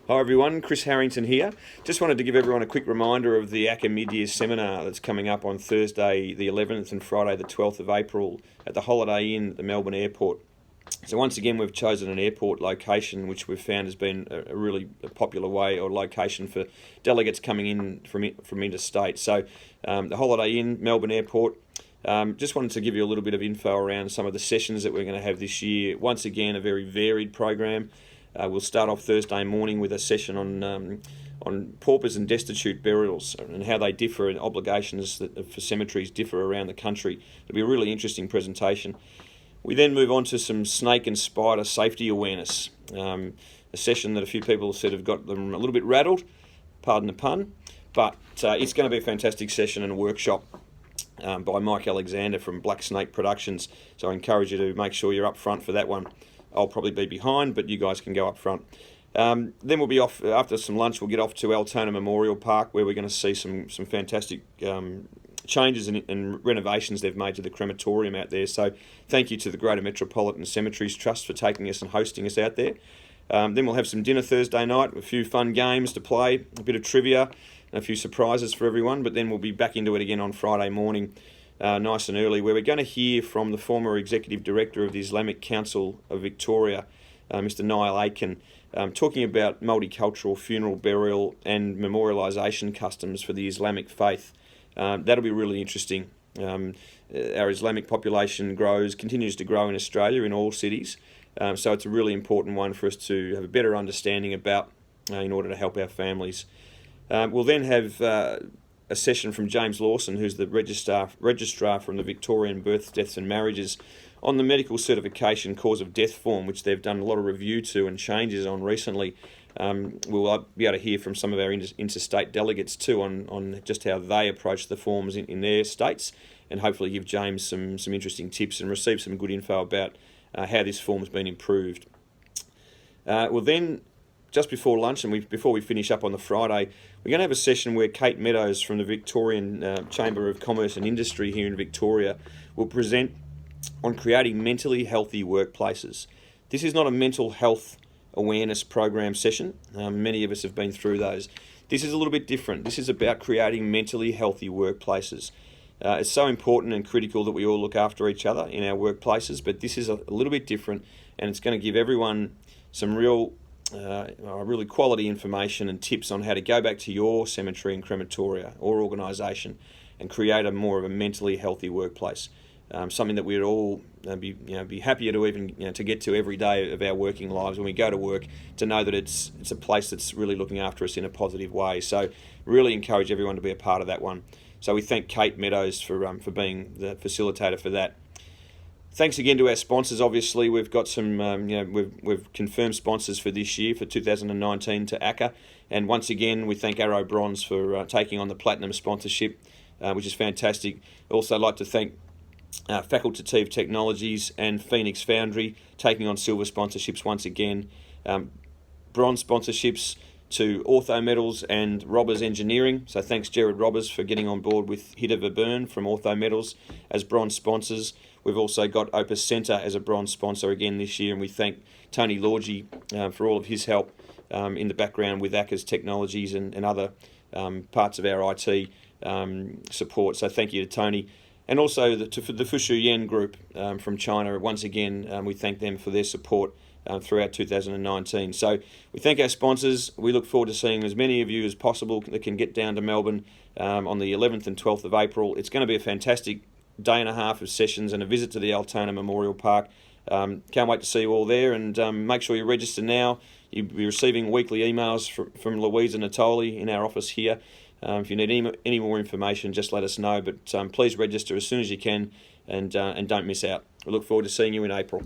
Hi everyone, Chris Harrington here. Just wanted to give everyone a quick reminder of the ACCA mid-year seminar that's coming up on Thursday the 11th and Friday the 12th of April at the Holiday Inn at the Melbourne Airport. So once again we've chosen an airport location which we've found has been a really popular way or location for delegates coming in from interstate. So the Holiday Inn, Melbourne Airport. Just wanted to give you a little bit of info around some of the sessions that we're going to have this year. Once again, a very varied program. We'll start off Thursday morning with a session on paupers and destitute burials and how they differ and obligations that for cemeteries differ around the country. It'll be a really interesting presentation. We then move on to some snake and spider safety awareness, a session that a few people said have got them a little bit rattled, pardon the pun, but it's going to be a fantastic session and a workshop by Mike Alexander from Black Snake Productions. So I encourage you to make sure you're up front for that one. I'll probably be behind, but you guys can go up front. Then we'll be off, after some lunch, we'll get off to Altona Memorial Park where we're going to see some fantastic changes and renovations they've made to the crematorium out there. So thank you to the Greater Metropolitan Cemeteries Trust for taking us and hosting us out there. Then we'll have some dinner Thursday night, a few fun games to play, a bit of trivia, and a few surprises for everyone. But then we'll be back into it again on Friday morning, nice and early, where we're going to hear from the former Executive Director of the Islamic Council of Victoria, Mr. Niall Aiken, talking about multicultural funeral, burial and memorialisation customs for the Islamic faith. That'll be really interesting. Our Islamic population continues to grow in Australia in all cities, so it's a really important one for us to have a better understanding about in order to help our families. We'll then have a session from James Lawson, who's the registrar from the Victorian Births, Deaths and Marriages, on the medical certification cause of death form, which they've done a lot of review to and changes on recently. We'll be able to hear from some of our interstate delegates too on just how they approach the forms in their states, and hopefully give James some interesting tips and receive some good info about how this form's been improved. We'll then, just before lunch and before we finish up on the Friday, we're going to have a session where Kate Meadows from the Victorian Chamber of Commerce and Industry here in Victoria will present on creating mentally healthy workplaces. This is not a mental health awareness program session. Many of us have been through those. This is a little bit different. This is about creating mentally healthy workplaces. It's so important and critical that we all look after each other in our workplaces, but this is a little bit different, and it's going to give everyone some really quality information and tips on how to go back to your cemetery and crematoria or organisation and create more of a mentally healthy workplace. Something that we'd all be happier to even to get to every day of our working lives when we go to work, to know that it's a place that's really looking after us in a positive way. So really encourage everyone to be a part of that one. So we thank Kate Meadows for being the facilitator for that. Thanks again to our sponsors. Obviously, we've got some, we've confirmed sponsors for this year, for 2019 to ACCA. And once again, we thank Arrow Bronze for taking on the Platinum sponsorship, which is fantastic. Also like to thank Facultative Technologies and Phoenix Foundry taking on silver sponsorships once again. Bronze sponsorships to Ortho Metals and Robbers Engineering. So thanks Gerard Robbers for getting on board with Hit of a Burn from Ortho Metals as bronze sponsors. We've also got Opus Centre as a bronze sponsor again this year, and we thank Tony Lorgie for all of his help in the background with ACCA's technologies and other parts of our IT support. So thank you to Tony. And also for the Fushu Yen Group from China. Once again, we thank them for their support throughout 2019. So we thank our sponsors. We look forward to seeing as many of you as possible that can get down to Melbourne on the 11th and 12th of April. It's going to be a fantastic day and a half of sessions and a visit to the Altona Memorial Park. Can't wait to see you all there, and make sure you register now. You'll be receiving weekly emails from Louisa Natoli in our office here. If you need any more information, just let us know. But please register as soon as you can, and don't miss out. We look forward to seeing you in April.